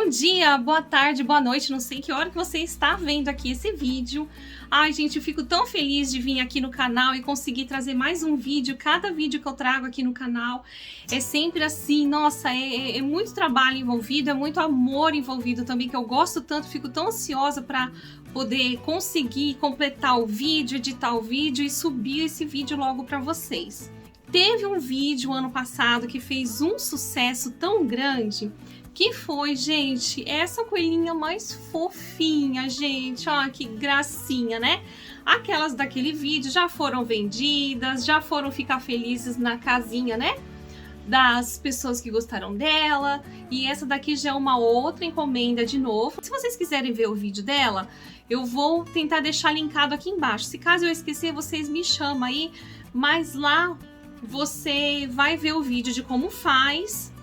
Bom dia, boa tarde, boa noite, não sei que hora que você está vendo aqui esse vídeo. Ai, gente, eu fico tão feliz de vir aqui no canal e conseguir trazer mais um vídeo. Cada vídeo que eu trago aqui no canal é sempre assim, nossa, é muito trabalho envolvido, é muito amor envolvido também, que eu gosto tanto, fico tão ansiosa para poder conseguir completar o vídeo, editar o vídeo e subir esse vídeo logo para vocês. Teve um vídeo ano passado que fez um sucesso tão grande, que foi, gente, essa coelhinha mais fofinha, gente, ó, que gracinha, né? Aquelas daquele vídeo já foram vendidas, já foram ficar felizes na casinha, né? Das pessoas que gostaram dela, e essa daqui já é uma outra encomenda de novo. Se vocês quiserem ver o vídeo dela, eu vou tentar deixar linkado aqui embaixo. Se caso eu esquecer, vocês me chamam aí, mas lá você vai ver o vídeo de como faz.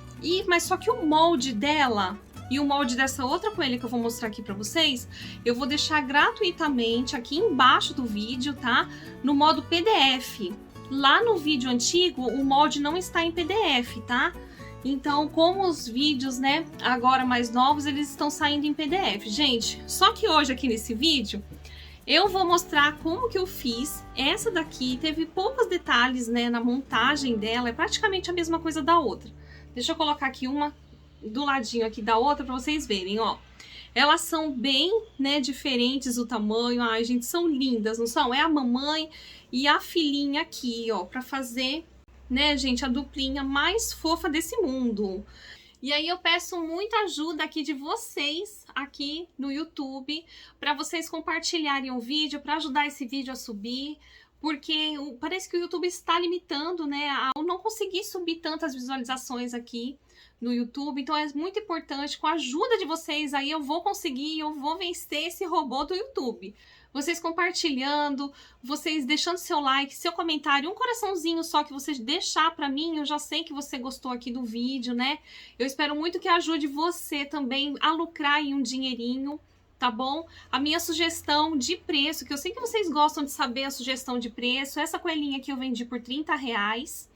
Mas só que o molde dela e o molde dessa outra coelha que eu vou mostrar aqui pra vocês, eu vou deixar gratuitamente aqui embaixo do vídeo, tá? No modo PDF. Lá no vídeo antigo, o molde não está em PDF, tá? Então, como os vídeos, né, agora mais novos, eles estão saindo em PDF. Gente, só que hoje aqui nesse vídeo, eu vou mostrar como que eu fiz. Essa daqui teve poucos detalhes, né, na montagem dela, é praticamente a mesma coisa da outra. Deixa eu colocar aqui uma do ladinho aqui da outra para vocês verem, ó. Elas são bem, né, diferentes o tamanho. Ai, gente, são lindas, não são? É a mamãe e a filhinha aqui, ó, para fazer, né, gente, a duplinha mais fofa desse mundo. E aí eu peço muita ajuda aqui de vocês aqui no YouTube para vocês compartilharem o vídeo, para ajudar esse vídeo a subir. Porque parece que o YouTube está limitando, né, a não conseguir subir tantas visualizações aqui no YouTube. Então é muito importante, com a ajuda de vocês aí eu vou conseguir, eu vou vencer esse robô do YouTube. Vocês compartilhando, vocês deixando seu like, seu comentário, um coraçãozinho só que vocês deixar para mim, eu já sei que você gostou aqui do vídeo, né? Eu espero muito que ajude você também a lucrar aí um dinheirinho. Tá bom? A minha sugestão de preço, que eu sei que vocês gostam de saber a sugestão de preço, essa coelhinha aqui eu vendi por R$30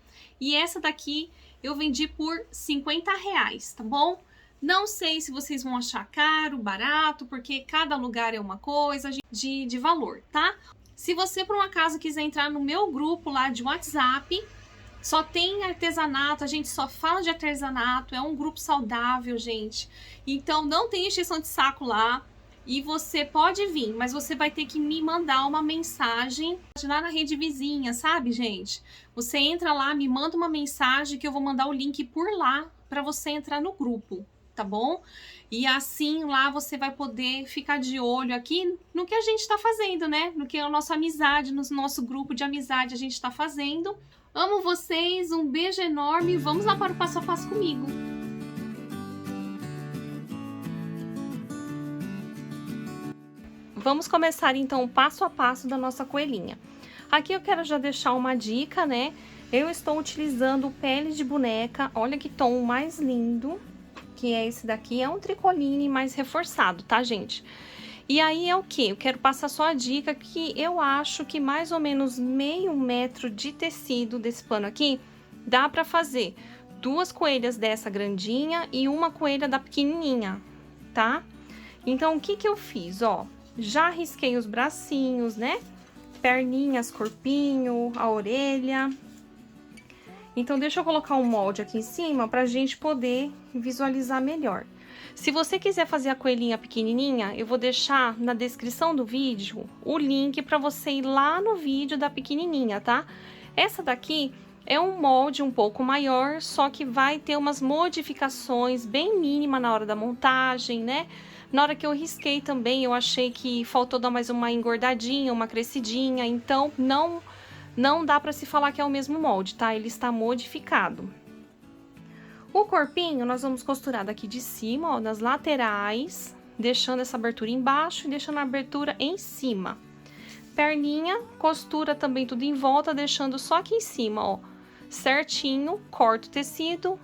e essa daqui eu vendi por R$50, tá bom? Não sei se vocês vão achar caro, barato, porque cada lugar é uma coisa de valor, tá? Se você por um acaso quiser entrar no meu grupo lá de WhatsApp, só tem artesanato, a gente só fala de artesanato, é um grupo saudável, gente. Então não tem encheção de saco lá. E você pode vir, mas você vai ter que me mandar uma mensagem lá na rede vizinha, sabe, gente? Você entra lá, me manda uma mensagem que eu vou mandar o link por lá para você entrar no grupo, tá bom? E assim lá você vai poder ficar de olho aqui no que a gente tá fazendo, né? No que a nossa amizade, no nosso grupo de amizade a gente tá fazendo. Amo vocês, um beijo enorme, vamos lá para o passo a passo comigo. Vamos começar então o passo a passo da nossa coelhinha. Aqui eu quero já deixar uma dica, né? Eu estou utilizando pele de boneca, olha que tom mais lindo, que é esse daqui, é um tricoline mais reforçado, tá, gente? E aí é o que? Eu quero passar só a dica que eu acho que mais ou menos meio metro de tecido desse pano aqui, dá pra fazer 2 coelhas dessa grandinha e uma coelha da pequenininha, tá? Então o que que eu fiz, ó? Já risquei os bracinhos, né? Perninhas, corpinho, a orelha. Então, deixa eu colocar um molde aqui em cima pra gente poder visualizar melhor. Se você quiser fazer a coelhinha pequenininha, eu vou deixar na descrição do vídeo o link pra você ir lá no vídeo da pequenininha, tá? Essa daqui é um molde um pouco maior, só que vai ter umas modificações bem mínimas na hora da montagem, né? Na hora que eu risquei também, eu achei que faltou dar mais uma engordadinha, uma crescidinha, então não dá pra se falar que é o mesmo molde, tá? Ele está modificado. O corpinho nós vamos costurar daqui de cima, ó, nas laterais, deixando essa abertura embaixo e deixando a abertura em cima. Perninha, costura também tudo em volta, deixando só aqui em cima, ó, certinho, corta o tecido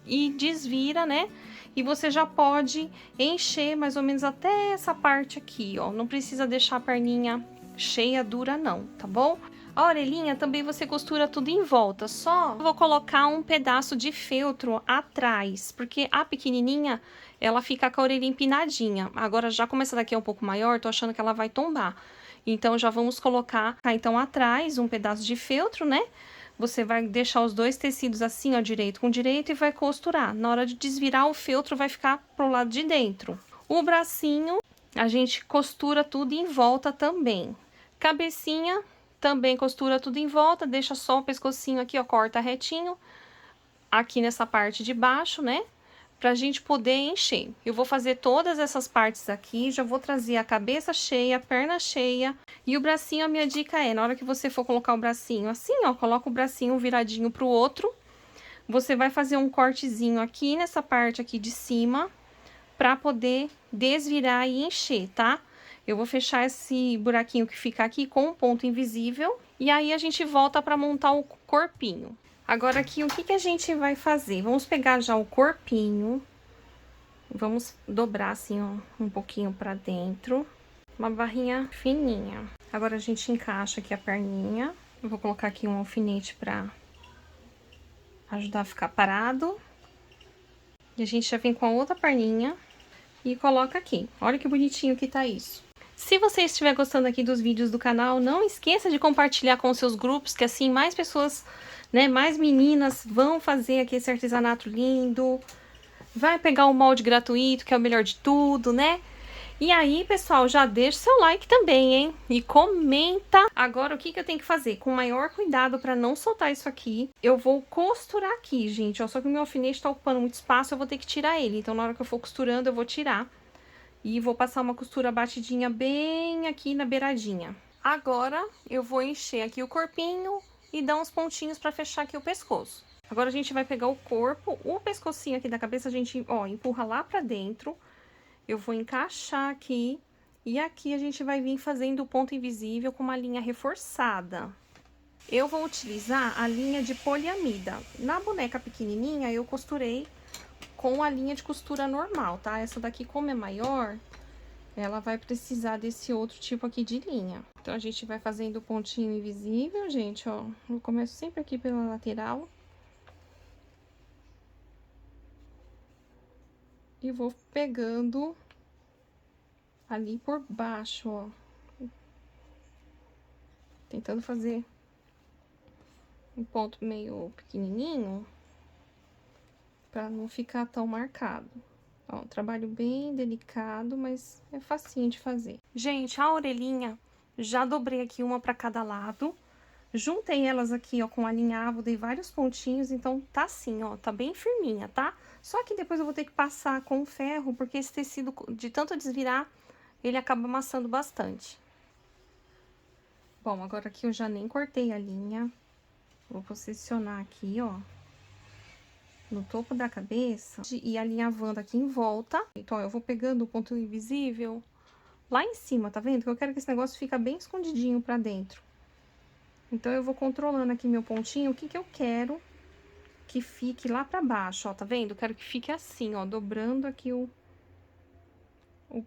e desvira, né? E você já pode encher mais ou menos até essa parte aqui, ó. Não precisa deixar a perninha cheia, dura não, tá bom? A orelhinha também você costura tudo em volta, só vou colocar um pedaço de feltro atrás, porque a pequenininha, ela fica com a orelha empinadinha. Agora, já como essa daqui é um pouco maior, tô achando que ela vai tombar. Então, já vamos colocar, então, atrás um pedaço de feltro, né? Você vai deixar os dois tecidos assim, ó, direito com direito, e vai costurar. Na hora de desvirar, o feltro vai ficar pro lado de dentro. O bracinho, a gente costura tudo em volta também. Cabecinha, também costura tudo em volta, deixa só o pescocinho aqui, ó, corta retinho. Aqui nessa parte de baixo, né? Pra gente poder encher. Eu vou fazer todas essas partes aqui, já vou trazer a cabeça cheia, a perna cheia. E o bracinho, a minha dica é, na hora que você for colocar o bracinho assim, ó, coloca o bracinho viradinho pro outro. Você vai fazer um cortezinho aqui nessa parte aqui de cima, pra poder desvirar e encher, tá? Eu vou fechar esse buraquinho que fica aqui com um ponto invisível. E aí, a gente volta pra montar o corpinho. Agora, aqui, o que que a gente vai fazer? Vamos pegar já o corpinho. Vamos dobrar, assim, ó, um pouquinho pra dentro. Uma barrinha fininha. Agora, a gente encaixa aqui a perninha. Eu vou colocar aqui um alfinete pra ajudar a ficar parado. E a gente já vem com a outra perninha e coloca aqui. Olha que bonitinho que tá isso. Se você estiver gostando aqui dos vídeos do canal, não esqueça de compartilhar com seus grupos, que assim mais pessoas, né, mais meninas vão fazer aqui esse artesanato lindo. Vai pegar o molde gratuito, que é o melhor de tudo, né? E aí, pessoal, já deixa seu like também, hein? E comenta. Agora, o que que eu tenho que fazer? Com maior cuidado para não soltar isso aqui, eu vou costurar aqui, gente, ó. Só que o meu alfinete tá ocupando muito espaço, eu vou ter que tirar ele. Então, na hora que eu for costurando, eu vou tirar. E vou passar uma costura batidinha bem aqui na beiradinha. Agora, eu vou encher aqui o corpinho e dar uns pontinhos pra fechar aqui o pescoço. Agora, a gente vai pegar o corpo, o pescocinho aqui da cabeça, a gente, ó, empurra lá pra dentro. Eu vou encaixar aqui. E aqui a gente vai vir fazendo o ponto invisível com uma linha reforçada. Eu vou utilizar a linha de poliamida. Na boneca pequenininha, eu costurei com a linha de costura normal, tá? Essa daqui, como é maior, ela vai precisar desse outro tipo aqui de linha. Então, a gente vai fazendo o pontinho invisível, gente, ó. Eu começo sempre aqui pela lateral. E vou pegando ali por baixo, ó. Tentando fazer um ponto meio pequenininho, pra não ficar tão marcado. Ó, um trabalho bem delicado, mas é facinho de fazer. Gente, a orelhinha, já dobrei aqui uma pra cada lado. Juntei elas aqui, ó, com alinhavo, dei vários pontinhos, então tá assim, ó, tá bem firminha, tá? Só que depois eu vou ter que passar com ferro, porque esse tecido, de tanto desvirar, ele acaba amassando bastante. Bom, agora aqui eu já nem cortei a linha. Vou posicionar aqui, ó, no topo da cabeça e alinhavando aqui em volta. Então, ó, eu vou pegando o ponto invisível lá em cima, tá vendo? Que eu quero que esse negócio fique bem escondidinho pra dentro. Então, eu vou controlando aqui meu pontinho, o que que eu quero que fique lá pra baixo, ó, tá vendo? Eu quero que fique assim, ó, dobrando aqui o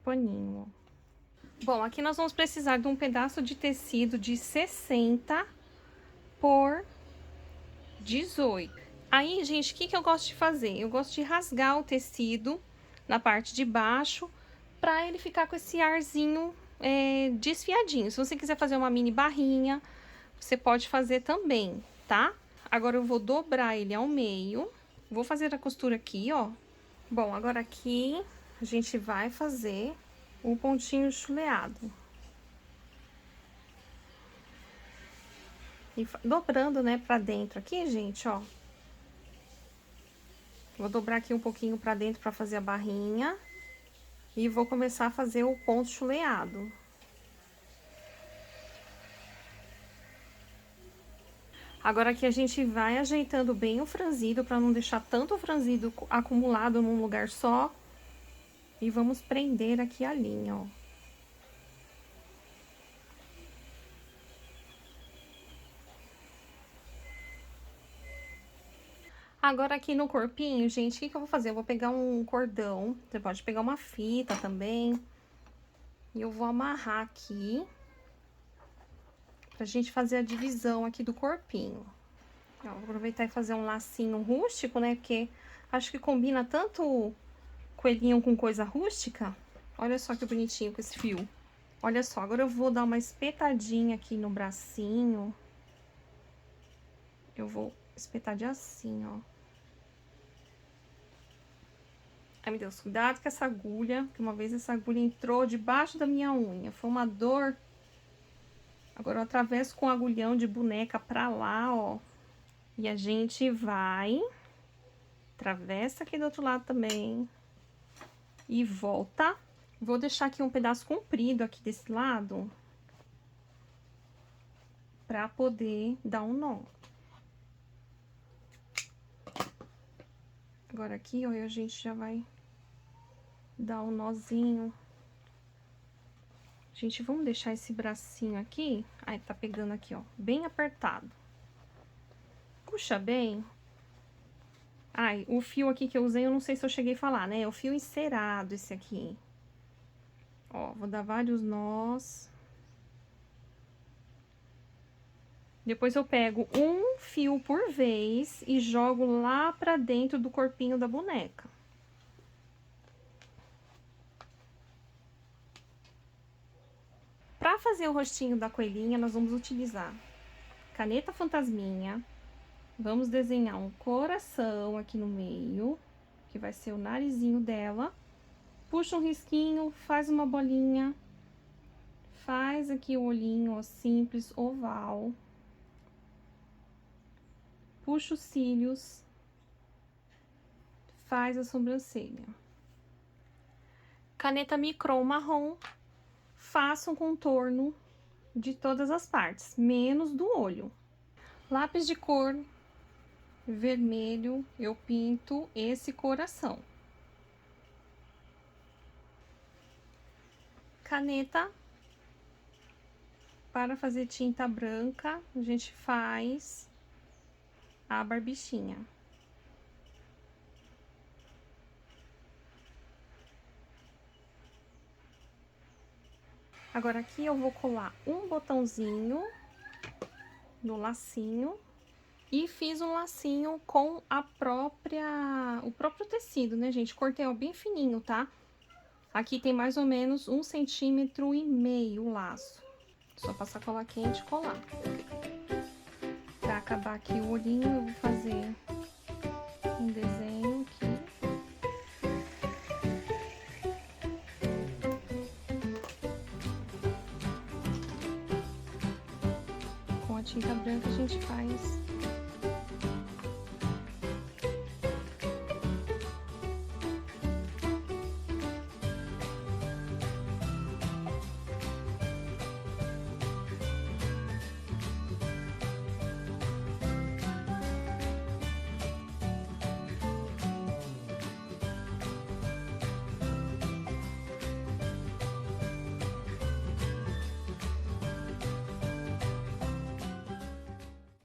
paninho, ó. Bom, aqui nós vamos precisar de um pedaço de tecido de 60 por 18. Aí, gente, o que que eu gosto de fazer? Eu gosto de rasgar o tecido na parte de baixo, pra ele ficar com esse arzinho desfiadinho. Se você quiser fazer uma mini barrinha, você pode fazer também, tá? Agora, eu vou dobrar ele ao meio. Vou fazer a costura aqui, ó. Bom, agora aqui, a gente vai fazer o pontinho chuleado. E dobrando, né, pra dentro aqui, gente, ó. Vou dobrar aqui um pouquinho pra dentro pra fazer a barrinha. E vou começar a fazer o ponto chuleado. Agora aqui a gente vai ajeitando bem o franzido pra não deixar tanto franzido acumulado num lugar só. E vamos prender aqui a linha, ó. Agora, aqui no corpinho, gente, o que que eu vou fazer? Eu vou pegar um cordão, você pode pegar uma fita também. E eu vou amarrar aqui, Pra gente fazer a divisão aqui do corpinho. Ó, vou aproveitar e fazer um lacinho rústico, né? Porque acho que combina tanto coelhinho com coisa rústica. Olha só que bonitinho com esse fio. Olha só, agora eu vou dar uma espetadinha aqui no bracinho. Eu vou espetar de assim, ó. Ai, meu Deus, cuidado com essa agulha, porque uma vez essa agulha entrou debaixo da minha unha. Foi uma dor. Agora eu atravesso com o agulhão de boneca pra lá, ó. E a gente vai, atravessa aqui do outro lado também. E volta. Vou deixar aqui um pedaço comprido aqui desse lado. Pra poder dar um nó. Agora aqui, ó, a gente já vai dar um nozinho. Gente, vamos deixar esse bracinho aqui. Ai, tá pegando aqui, ó, bem apertado. Puxa bem. Ai, o fio aqui que eu usei, eu não sei se eu cheguei a falar, né? É o fio encerado esse aqui. Ó, vou dar vários nós. Depois eu pego um fio por vez e jogo lá pra dentro do corpinho da boneca. Pra fazer o rostinho da coelhinha, nós vamos utilizar caneta fantasminha. Vamos desenhar um coração aqui no meio, que vai ser o narizinho dela. Puxa um risquinho, faz uma bolinha. Faz aqui o olhinho, ó, simples, oval. Puxa os cílios. Faz a sobrancelha. Caneta micron marrom. Faça um contorno de todas as partes, menos do olho. Lápis de cor vermelho, eu pinto esse coração. Caneta para fazer tinta branca, a gente faz a barbichinha. Agora aqui eu vou colar um botãozinho no lacinho e fiz um lacinho com o próprio tecido, né, gente? Cortei ó, bem fininho, tá? Aqui tem mais ou menos 1,5 centímetro o laço. Só passar cola quente e colar. Pra acabar aqui o olhinho, eu vou fazer um desenho aqui. Com a tinta branca a gente faz